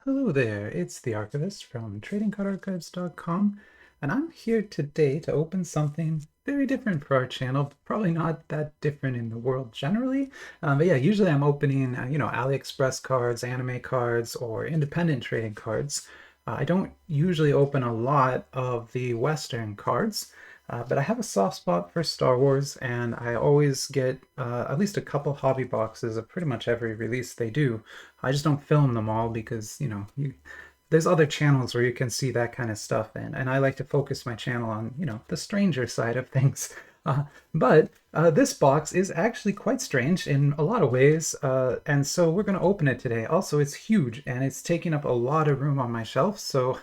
Hello there, it's the Archivist from TradingCardArchives.com, and I'm here today to open something very different for our channel. Probably not that different in the world generally, but yeah, usually I'm opening, AliExpress cards, anime cards, or independent trading cards. I don't usually open a lot of the Western cards, but I have a soft spot for Star Wars, and I always get at least a couple hobby boxes of pretty much every release they do. I just don't film them all because, there's other channels where you can see that kind of stuff, and I like to focus my channel on, the stranger side of things. Uh, but this box is actually quite strange in a lot of ways, and so we're going to open it today. Also, it's huge and it's taking up a lot of room on my shelf, so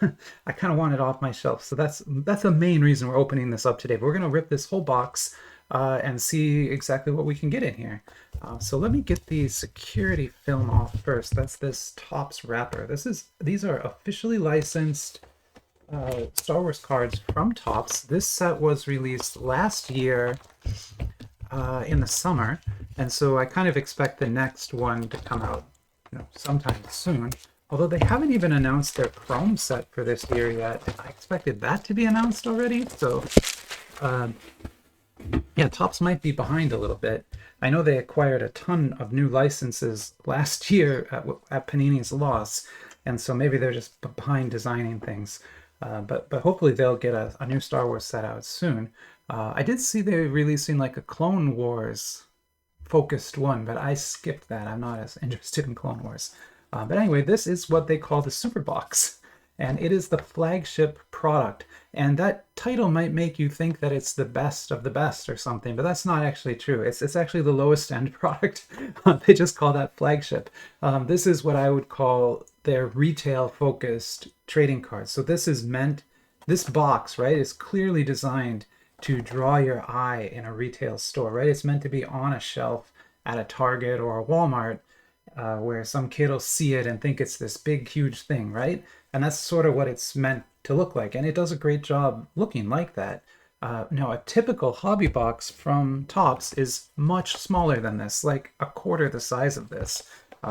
I kind of want it off my shelf. So that's the main reason we're opening this up today. But we're going to rip this whole box and see exactly what we can get in here. So let me get the security film off first. That's this Topps wrapper. These are officially licensed Star Wars cards from Topps. This set was released last year in the summer, and so I kind of expect the next one to come out, sometime soon. Although they haven't even announced their Chrome set for this year yet. I expected that to be announced already. So, yeah, Topps might be behind a little bit. I know they acquired a ton of new licenses last year at Panini's loss, and so maybe they're just behind designing things. But hopefully they'll get a new Star Wars set out soon. I did see they're releasing like a Clone Wars focused one, but I skipped that. I'm not as interested in Clone Wars. But anyway, this is what they call the Super Box, and it is the flagship product. And that title might make you think that it's the best of the best or something, but that's not actually true. It's actually the lowest end product. They just call that flagship. This is what I would call their retail focused trading cards. So this box, right, is clearly designed to draw your eye in a retail store, right? It's meant to be on a shelf at a Target or a Walmart, where some kid will see it and think it's this big, huge thing, right? And that's sort of what it's meant to look like. And it does a great job looking like that. Now, a typical hobby box from Topps is much smaller than this, like a quarter the size of this.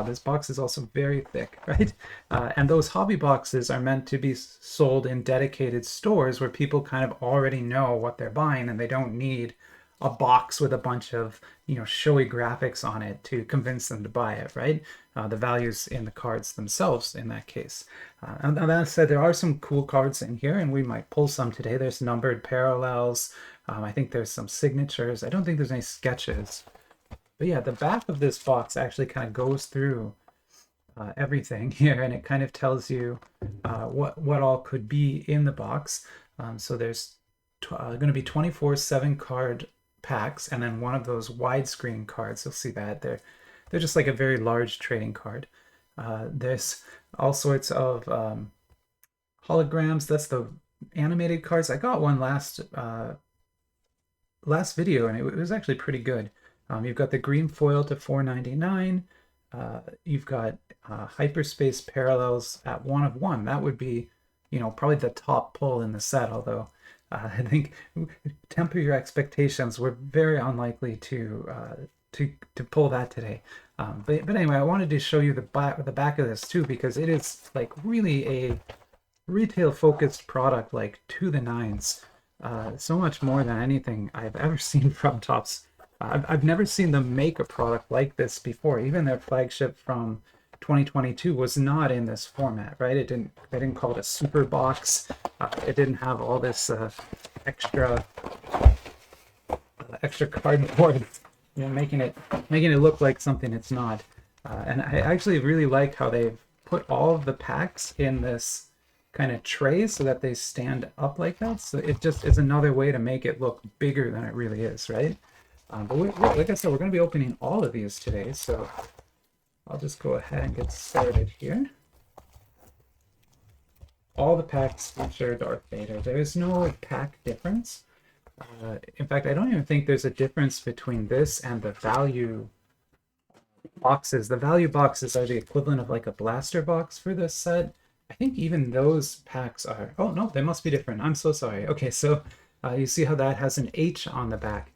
This box is also very thick, right? And those hobby boxes are meant to be sold in dedicated stores where people kind of already know what they're buying and they don't need a box with a bunch of showy graphics on it to convince them to buy it, right? The value's in the cards themselves in that case. And that said, there are some cool cards in here, and we might pull some today. There's numbered parallels. I think there's some signatures. I don't think there's any sketches. But yeah, the back of this box actually kind of goes through everything here, and it kind of tells you what all could be in the box. So there's going to be 24 7-card packs, and then one of those widescreen cards. You'll see that they're just like a very large trading card. There's all sorts of holograms. That's the animated cards. I got one last video, and it was actually pretty good. You've got the green foil to $4.99. You've got hyperspace parallels at 1 of 1. That would be, probably the top pull in the set, although I think temper your expectations. We're very unlikely to pull that today. But anyway, I wanted to show you the back of this too, because it is like really a retail focused product, like to the nines. So much more than anything I've ever seen from Topps. I've never seen them make a product like this before. Even their flagship from 2022 was not in this format, right? They didn't call it a super box. It didn't have all this extra cardboard, making it look like something it's not. And I actually really like how they've put all of the packs in this kind of tray so that they stand up like that. So it just is another way to make it look bigger than it really is, right? But like I said, we're going to be opening all of these today, so I'll just go ahead and get started here. All the packs feature Darth Vader. There is no pack difference. In fact, I don't even think there's a difference between this and the value boxes. The value boxes are the equivalent of like a blaster box for this set. I think even those packs are... Oh, no, they must be different. I'm so sorry. Okay, so you see how that has an H on the back.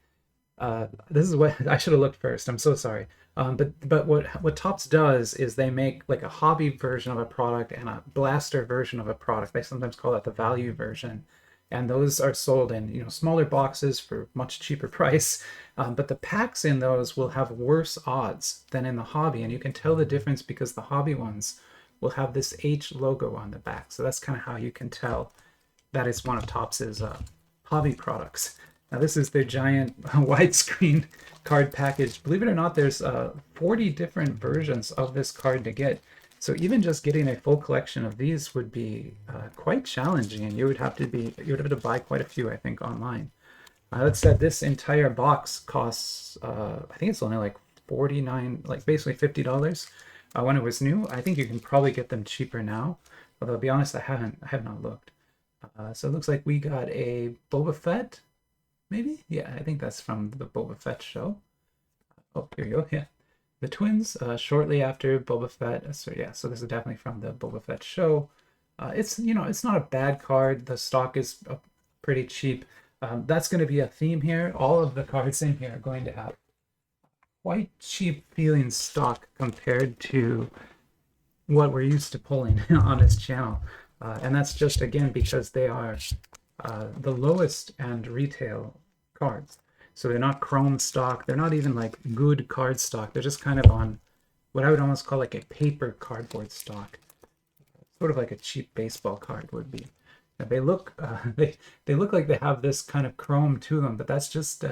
This is what I should have looked first. I'm so sorry. But what Topps does is they make like a hobby version of a product and a blaster version of a product. They sometimes call it the value version, and those are sold in smaller boxes for much cheaper price. But the packs in those will have worse odds than in the hobby, and you can tell the difference because the hobby ones will have this H logo on the back. So that's kind of how you can tell that is one of Topps's hobby products. Now this is their giant widescreen card package. Believe it or not, there's 40 different versions of this card to get. So even just getting a full collection of these would be quite challenging, and you would have to buy quite a few, I think, online. That said, this entire box costs, I think it's only like 49, like basically $50 when it was new. I think you can probably get them cheaper now, although to be honest, I have not looked. So it looks like we got a Boba Fett, maybe? Yeah, I think that's from the Boba Fett show. Oh, here you go. Yeah, the twins shortly after Boba Fett. So yeah, so this is definitely from the Boba Fett show. It's it's not a bad card. The stock is pretty cheap. That's going to be a theme here. All of the cards in here are going to have quite cheap feeling stock compared to what we're used to pulling on this channel. And that's just, again, because they are the lowest end retail cards. So they're not chrome stock. They're not even like good card stock. They're just kind of on what I would almost call like a paper cardboard stock. Sort of like a cheap baseball card would be. Now they look they look like they have this kind of chrome to them, but that's just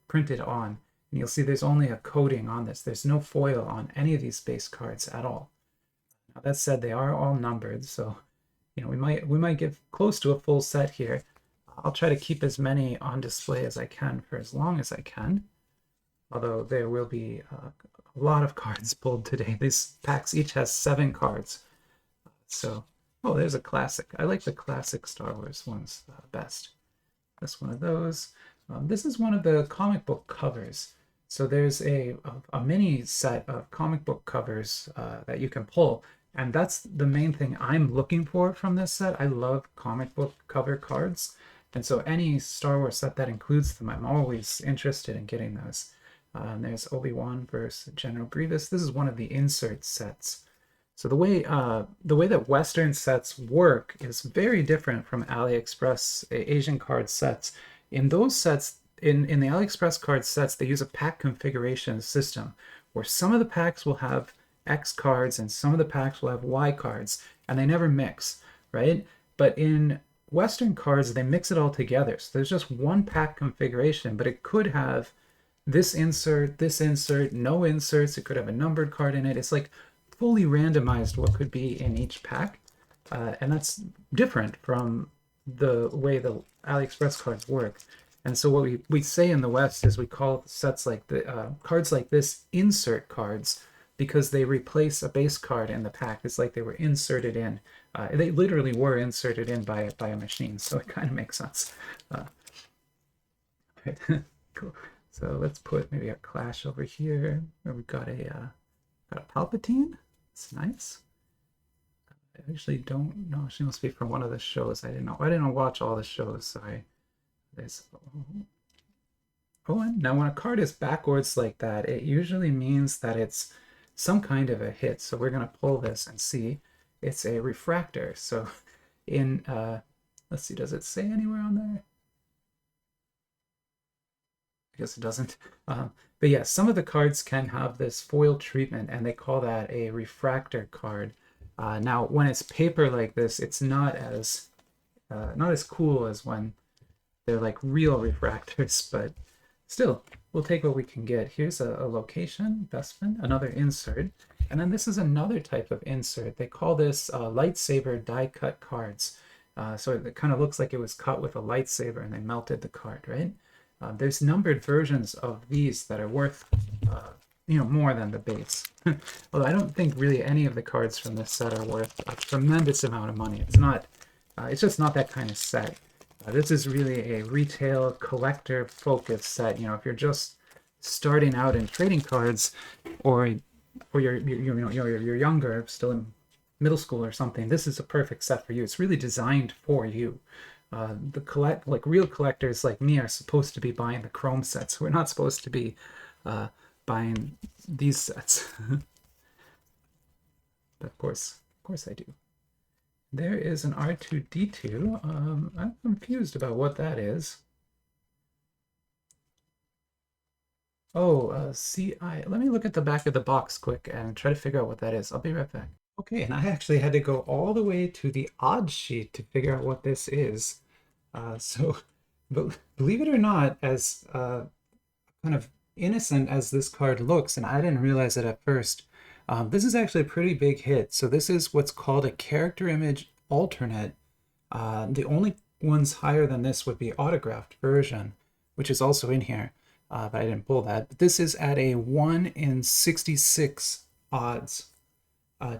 printed on. And you'll see there's only a coating on this. There's no foil on any of these base cards at all. Now that said, they are all numbered, so we might get close to a full set here. I'll try to keep as many on display as I can for as long as I can. Although there will be a lot of cards pulled today. These packs each has 7 cards. So, oh, there's a classic. I like the classic Star Wars ones best. That's one of those. This is one of the comic book covers. So there's a mini set of comic book covers that you can pull. And that's the main thing I'm looking for from this set. I love comic book cover cards. And so any Star Wars set that includes them, I'm always interested in getting those. There's Obi-Wan versus General Grievous. This is one of the insert sets. So the way that Western sets work is very different from AliExpress Asian card sets. In those sets, in the AliExpress card sets, they use a pack configuration system where some of the packs will have X cards and some of the packs will have Y cards, and they never mix, right? But in Western cards, they mix it all together. So there's just one pack configuration, but it could have this insert, no inserts. It could have a numbered card in it. It's like fully randomized what could be in each pack. And that's different from the way the AliExpress cards work. And so what we say in the West is we call sets like the cards like this insert cards, because they replace a base card in the pack. It's like they were inserted in. They literally were inserted in by a machine, so it kind of makes sense. Right. Cool. So let's put maybe a Clash over here, where we've got a Palpatine. It's nice. I actually don't know. She must be from one of the shows. I didn't watch all the shows. Sorry. There's. Oh, and now when a card is backwards like that, it usually means that it's some kind of a hit. So we're going to pull this and see. It's a refractor. So in, let's see, does it say anywhere on there? I guess it doesn't. But yeah, some of the cards can have this foil treatment, and they call that a refractor card. Now, when it's paper like this, it's not as cool as when they're like real refractors, but still, we'll take what we can get. Here's a location, Bestman, another insert. And then this is another type of insert. They call this lightsaber die cut cards. So it kind of looks like it was cut with a lightsaber and they melted the card, right? There's numbered versions of these that are worth, more than the base. Although I don't think really any of the cards from this set are worth a tremendous amount of money. It's just not that kind of set. This is really a retail collector focused set. If you're just starting out in trading cards, or you're younger, still in middle school or something, this is a perfect set for you. It's really designed for you. Real collectors like me are supposed to be buying the chrome sets. We're not supposed to be buying these sets. But of course I do. There is an R2-D2. I'm confused about what that is. Oh, CI. Let me look at the back of the box quick and try to figure out what that is. I'll be right back. Okay, and I actually had to go all the way to the odds sheet to figure out what this is. But believe it or not, as kind of innocent as this card looks, and I didn't realize it at first, this is actually a pretty big hit. So this is what's called a character image alternate. The only ones higher than this would be autographed version, which is also in here, but I didn't pull that. But this is at a 1 in 66 odds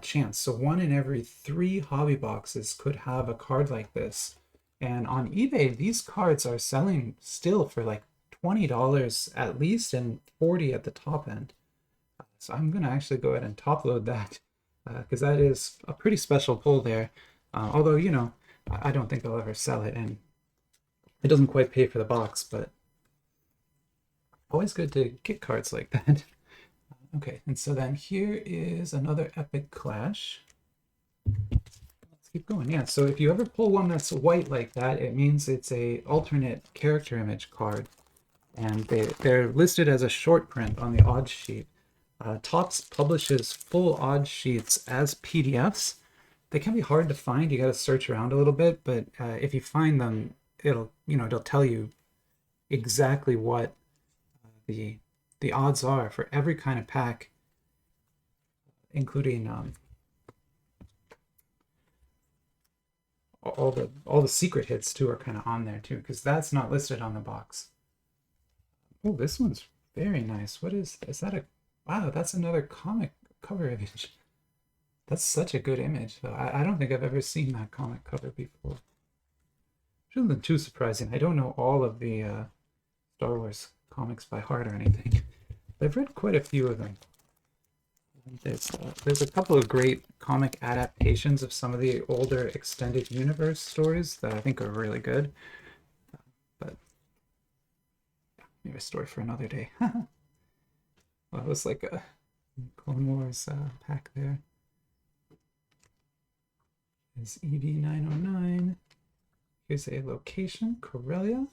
chance. So 1 in every 3 hobby boxes could have a card like this. And on eBay, these cards are selling still for like $20 at least and $40 at the top end. So I'm going to actually go ahead and top load that because that is a pretty special pull there. Although, you know, I don't think I'll ever sell it, and it doesn't quite pay for the box, but always good to get cards like that. Okay, and so then here is another Epic Clash. Let's keep going. Yeah, so if you ever pull one that's white like that, it means it's a alternate character image card. And they're listed as a short print on the odds sheet. Topps publishes full odds sheets as PDFs. They can be hard to find. You got to search around a little bit, but if you find them, it'll tell you exactly what the odds are for every kind of pack, including all the secret hits too are kind of on there too, because that's not listed on the box. Oh, this one's very nice. What is that? Wow, that's another comic cover image. That's such a good image, though. I don't think I've ever seen that comic cover before. Which isn't too surprising. I don't know all of the Star Wars comics by heart or anything. But I've read quite a few of them. There's a couple of great comic adaptations of some of the older extended universe stories that I think are really good. But maybe a story for another day. Well, it was like a Clone Wars pack there. Is EV909. Here's a location, Corellia,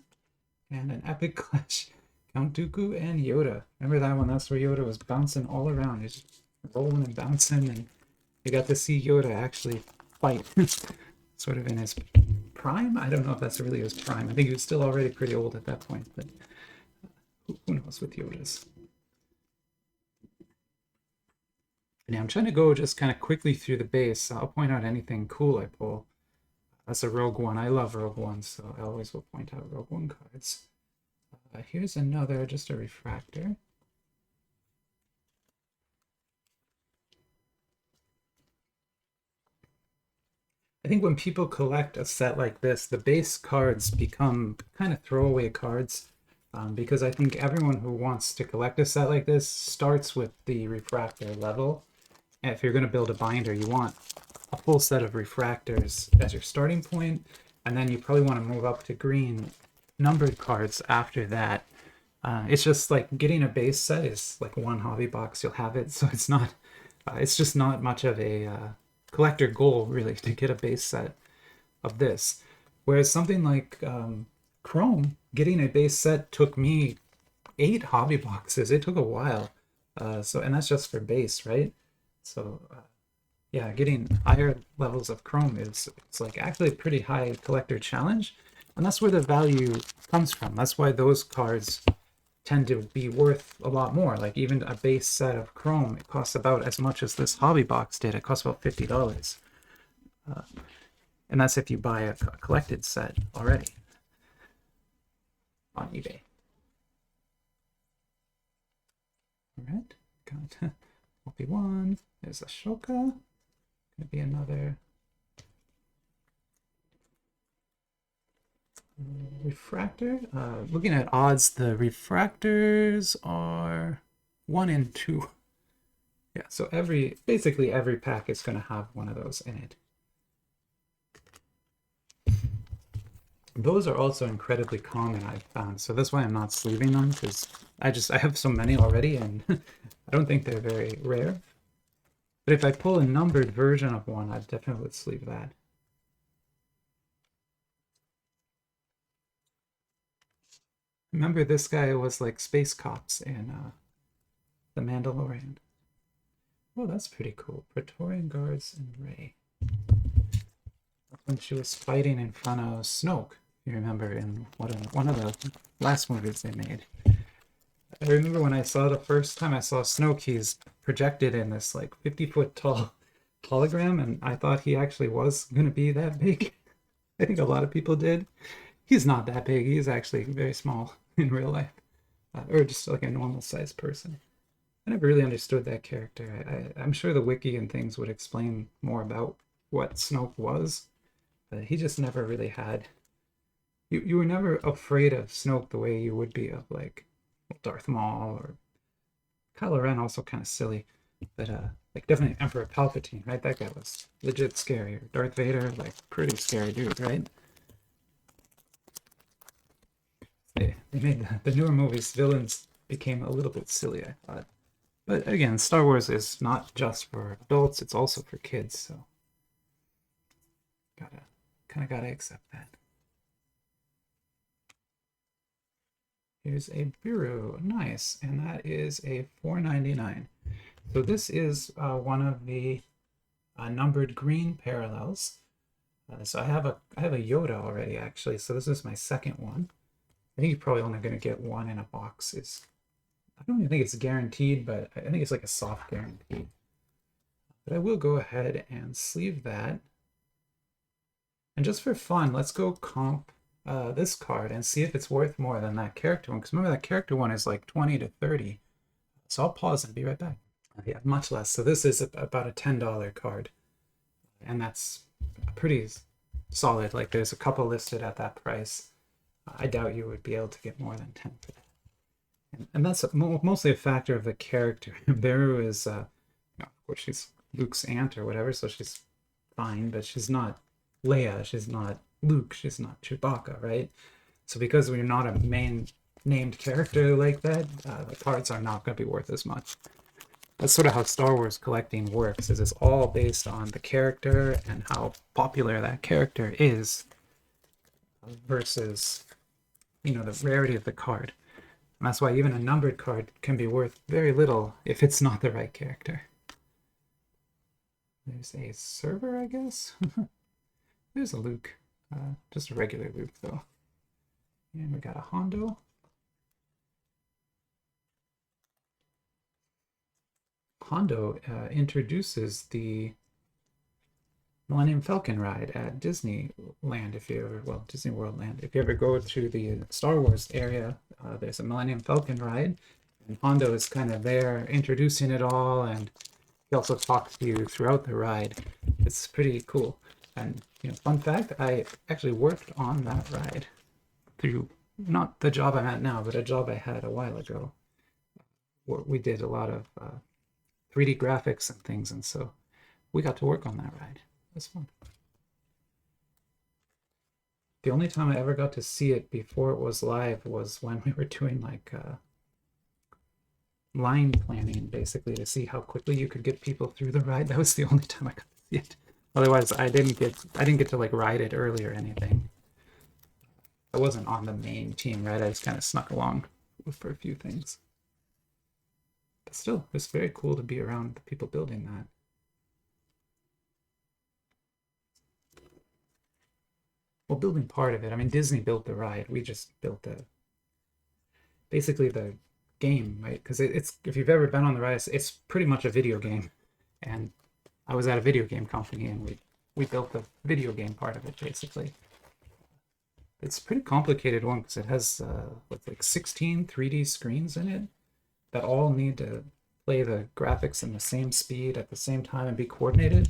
and an Epic Clash, Count Dooku and Yoda. Remember that one? That's where Yoda was bouncing all around. He's just rolling and bouncing, and you got to see Yoda actually fight, sort of in his prime. I don't know if that's really his prime. I think he was still already pretty old at that point, but who knows with Yoda's. Now I'm trying to go just kind of quickly through the base. I'll point out anything cool I pull. That's a Rogue One. I love Rogue One, so I always will point out Rogue One cards. Here's another, just a refractor. I think when people collect a set like this, the base cards become kind of throwaway cards. Because I think everyone who wants to collect a set like this starts with the refractor level. And if you're going to build a binder, you want a full set of refractors as your starting point, and then you probably want to move up to green numbered cards after that. It's just like getting a base set is like one hobby box, you'll have it, so it's not it's just not much of a collector goal really to get a base set of this. Whereas something like Chrome, getting a base set took me 8 hobby boxes. It took a while. And that's just for base, right? So yeah, getting higher levels of Chrome it's like actually a pretty high collector challenge, and that's where the value comes from. That's why those cards tend to be worth a lot more. Like even a base set of Chrome, it costs about as much as this hobby box did. It costs about $50, and that's if you buy a collected set already on eBay. All right, got Obi-Wan. There's Ashoka. Gonna be another refractor. Looking at odds, the refractors are 1 in 2. Yeah, so basically every pack is going to have one of those in it. Those are also incredibly common, I've found. So that's why I'm not sleeving them, because I have so many already, and I don't think they're very rare. But if I pull a numbered version of one, I definitely would sleeve that. Remember, this guy was like Space Cops in The Mandalorian. Oh, that's pretty cool. Praetorian Guards and Rey. When she was fighting in front of Snoke, you remember, in one of the last movies they made. I remember when I saw the first time I saw Snoke, he's projected in this like 50-foot tall hologram, and I thought he actually was going to be that big. I think a lot of people did. He's not that big. He's actually very small in real life, or just like a normal sized person. I never really understood that character. I'm sure the wiki and things would explain more about what Snoke was, but he just never really had. You were never afraid of Snoke the way you would be of like Darth Maul or Kylo Ren. Also kind of silly, but like definitely Emperor Palpatine, right? That guy was legit scary. Or Darth Vader, like pretty scary dude, right? They made the newer movies, villains became a little bit silly, I thought. But again, Star Wars is not just for adults, it's also for kids, so gotta accept that. Here's a bureau, nice, and that is a $4.99. So this is one of the numbered green parallels. So I have a Yoda already, actually. So this is my second one. I think you're probably only going to get one in a box. I don't even think it's guaranteed, but I think it's like a soft guarantee. But I will go ahead and sleeve that. And just for fun, let's go comp this card and see if it's worth more than that character one. Because remember, that character one is like 20 to 30. So I'll pause and be right back. Yeah, much less. So this is about a $10 card. And that's pretty solid. Like there's a couple listed at that price. I doubt you would be able to get more than 10 for that. And that's mostly a factor of the character. Beru is, of course, she's Luke's aunt or whatever, so she's fine, but she's not Leia, she's not Luke, she's not Chewbacca, right? So because we're not a main named character like that, the cards are not going to be worth as much. That's sort of how Star Wars collecting works, is it's all based on the character and how popular that character is versus, the rarity of the card. And that's why even a numbered card can be worth very little if it's not the right character. There's a server, I guess. There's a Luke. Just a regular Luke, though. And we got a Hondo. Hondo introduces the Millennium Falcon ride at Disneyland. Disney World Land. If you ever go to the Star Wars area, there's a Millennium Falcon ride, and Hondo is kind of there introducing it all, and he also talks to you throughout the ride. It's pretty cool. And fun fact, I actually worked on that ride through not the job I'm at now, but a job I had a while ago. We did a lot of 3D graphics and things, and so we got to work on that ride. It was fun. The only time I ever got to see it before it was live was when we were doing like line planning, basically, to see how quickly you could get people through the ride. That was the only time I got to see it. Otherwise, I didn't get to like ride it early or anything. I wasn't on the main team, right? I just kind of snuck along for a few things. But still, it's very cool to be around the people building that. Well, building part of it. I mean, Disney built the ride. We just built basically the game, right? Because it's if you've ever been on the ride, it's pretty much a video game. And I was at a video game company, and we built the video game part of it, basically. It's a pretty complicated one because it has like 16 3D screens in it that all need to play the graphics in the same speed at the same time and be coordinated.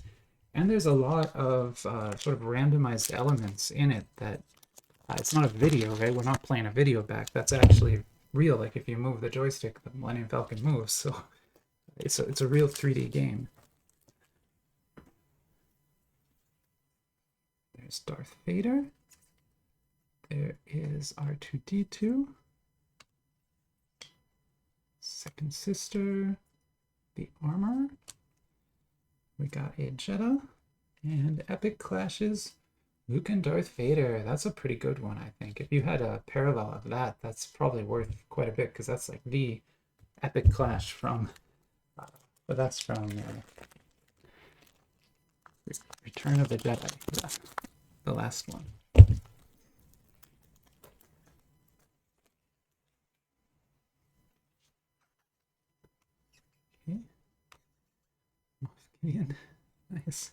And there's a lot of sort of randomized elements in it that it's not a video, right? We're not playing a video back. That's actually real. Like if you move the joystick, the Millennium Falcon moves. So it's a real 3D game. There's Darth Vader. There is R2-D2. Second Sister. The Armor. We got a Jetta. And Epic Clashes. Luke and Darth Vader. That's a pretty good one, I think. If you had a parallel of that, that's probably worth quite a bit because that's like the Epic Clash from... but that's from Return of the Jedi. Yeah, the last one. Okay. Moff Gideon. Nice.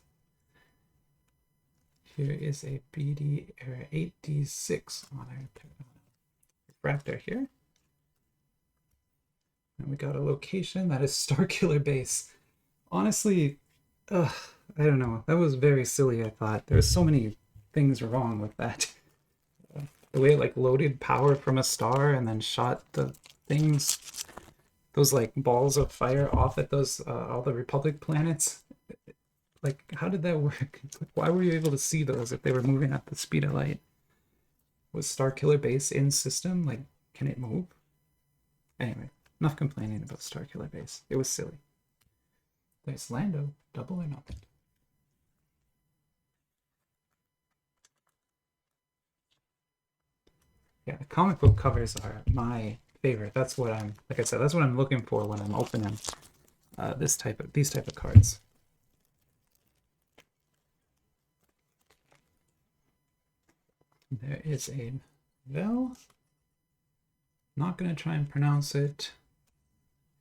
Here is a BD or 8D6 on our refractor here. And we got a location that is Starkiller Base. Honestly, I don't know. That was very silly, I thought. There's so many things wrong with that. The way it like loaded power from a star and then shot the things, those like balls of fire off at those all the Republic planets. Like, how did that work? Why were you able to see those if they were moving at the speed of light? Was Starkiller Base in system? Like, can it move? Anyway, enough complaining about Starkiller Base. It was silly. There's Lando, double or nothing. Yeah, the comic book covers are my favorite. That's what I'm, like I said, that's what I'm looking for when I'm opening these type of cards. There is a Vel. Not going to try and pronounce it.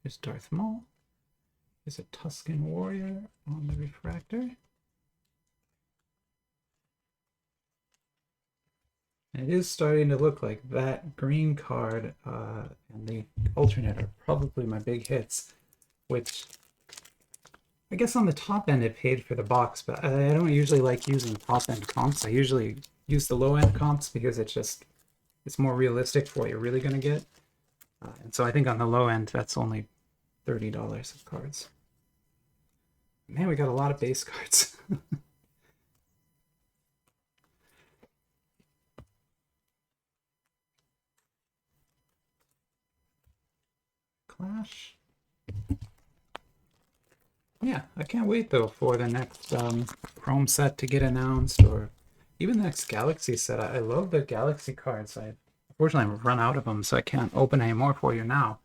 Here's Darth Maul. There's a Tusken Warrior on the refractor. And it is starting to look like that green card and the alternate are probably my big hits, which I guess on the top end it paid for the box, but I don't usually like using top end comps. I usually use the low end comps because it's more realistic for what you're really going to get. And so I think on the low end, that's only $30 of cards. Man, we got a lot of base cards. Clash. Yeah, I can't wait though for the next Chrome set to get announced, or even the next Galaxy set. I love the Galaxy cards. Unfortunately, I've run out of them, so I can't open any more for you now.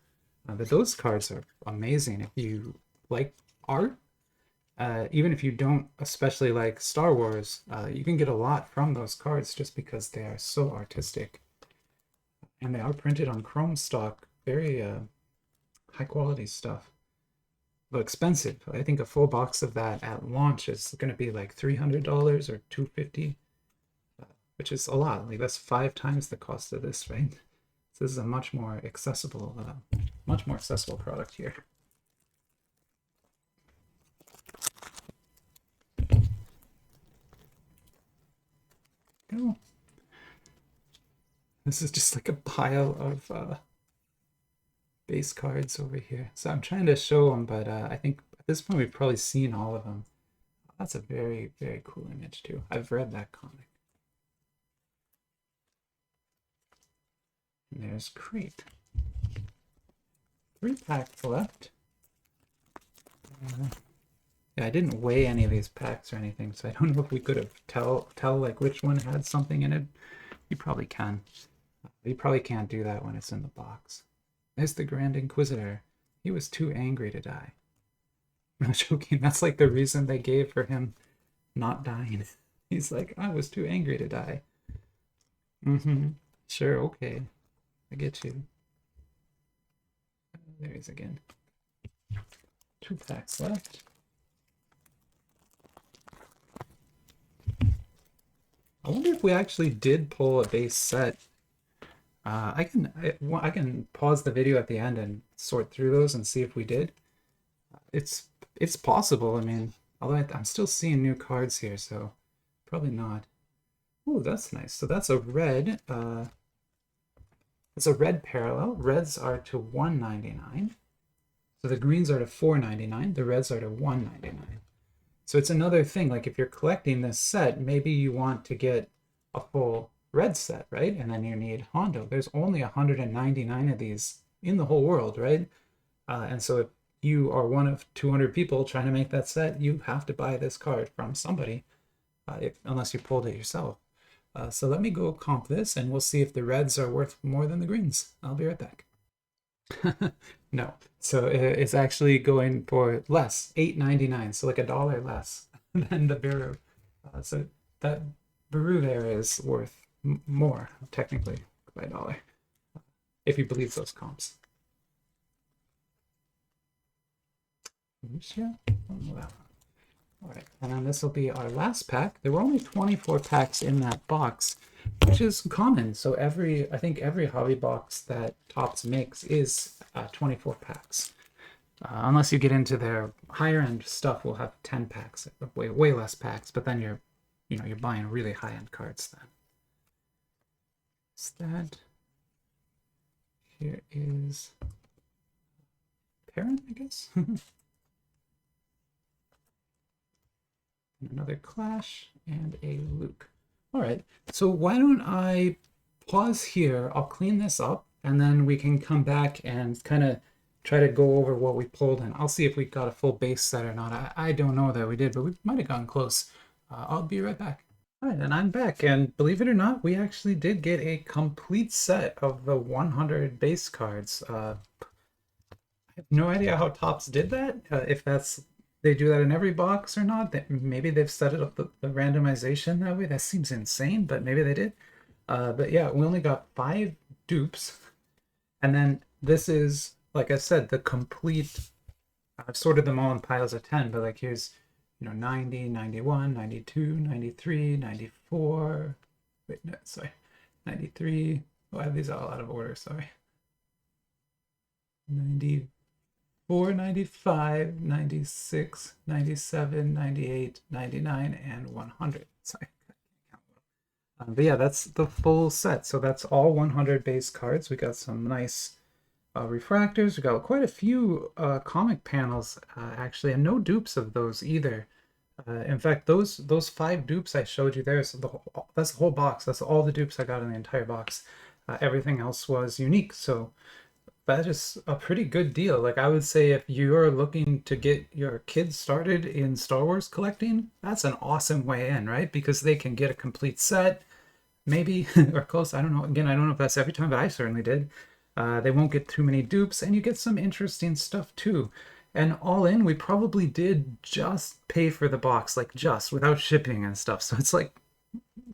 But those cards are amazing. If you like art, even if you don't especially like Star Wars, you can get a lot from those cards just because they are so artistic. And they are printed on Chrome stock, very high quality stuff. But expensive. I think a full box of that at launch is going to be like $300 or $250, which is a lot. Like that's 5 times the cost of this, right? So this is a much more accessible product here. Go. This is just like a pile of base cards over here. So I'm trying to show them, but I think at this point we've probably seen all of them. That's a very, very cool image too. I've read that comic. And there's Crate. 3 packs left. Yeah, I didn't weigh any of these packs or anything, so I don't know if we could have tell like which one had something in it. You probably can. You probably can't do that when it's in the box. There's the Grand Inquisitor. He was too angry to die. I'm not joking. That's like the reason they gave for him not dying. He's like, I was too angry to die. Sure, okay. I get you. There he is again. 2 packs left. I wonder if we actually did pull a base set. I can pause the video at the end and sort through those and see if we did. It's possible. I mean, although I'm still seeing new cards here, so probably not. Oh, that's nice. So that's a red. It's a red parallel. Reds are to $1.99. So the greens are to $4.99. The reds are to $1.99. So it's another thing. Like if you're collecting this set, maybe you want to get a full red set, right? And then you need Hondo. There's only 199 of these in the whole world, right? And so if you are one of 200 people trying to make that set, you have to buy this card from somebody, unless you pulled it yourself. So let me go comp this, and we'll see if the reds are worth more than the greens. I'll be right back. No, so it's actually going for less, $8.99, so like $1 less than the Baru. So that Baru there is worth more technically by $1, if you believe those comps. Yeah, that one. All right, and then this will be our last pack. There were only 24 packs in that box, which is common. So I think every hobby box that Topps makes is 24 packs. Unless you get into their higher end stuff, we'll have 10 packs, way less packs. But then you're buying really high end cards then. Is that? Here is Parent, I guess. Another Clash and a Luke. All right, so why don't I pause here? I'll clean this up, and then we can come back and kind of try to go over what we pulled, and I'll see if we got a full base set or not. I don't know that we did, but we might have gotten close. I'll be right back. All right, and I'm back, and believe it or not, we actually did get a complete set of the 100 base cards. I have no idea how Topps did that, if they do that in every box or not. Maybe they've set it up the randomization that way. That seems insane, but maybe they did. But yeah, we only got 5 dupes. And then this is, like I said, the complete, I've sorted them all in piles of 10, but like here's, 90, 91, 92, 93, 94. Wait, no, sorry. 93. Oh, I have these all out of order, sorry. 94, 95, 96, 97, 98, 99, and 100. Sorry. But yeah, that's the full set. So that's all 100 base cards. We got some nice refractors. We got quite a few comic panels, actually, and no dupes of those either. In fact, those 5 dupes I showed you there, so that's the whole box. That's all the dupes I got in the entire box. Everything else was unique. So that is a pretty good deal. Like, I would say if you're looking to get your kids started in Star Wars collecting, that's an awesome way in, right? Because they can get a complete set, maybe, or close. I don't know. Again, I don't know if that's every time, but I certainly did. They won't get too many dupes, and you get some interesting stuff too. And all in, we probably did just pay for the box, like just without shipping and stuff. So it's like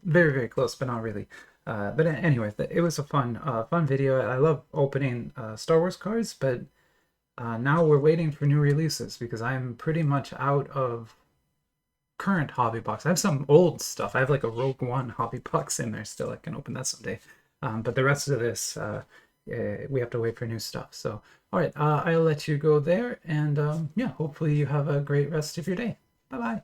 very, very close, but not really. But anyway, it was a fun video. I love opening Star Wars cards, but now we're waiting for new releases because I'm pretty much out of current hobby box. I have some old stuff. I have like a Rogue One hobby box in there still. I can open that someday. But the rest of this, we have to wait for new stuff. So, all right, I'll let you go there, and yeah, hopefully you have a great rest of your day. Bye-bye.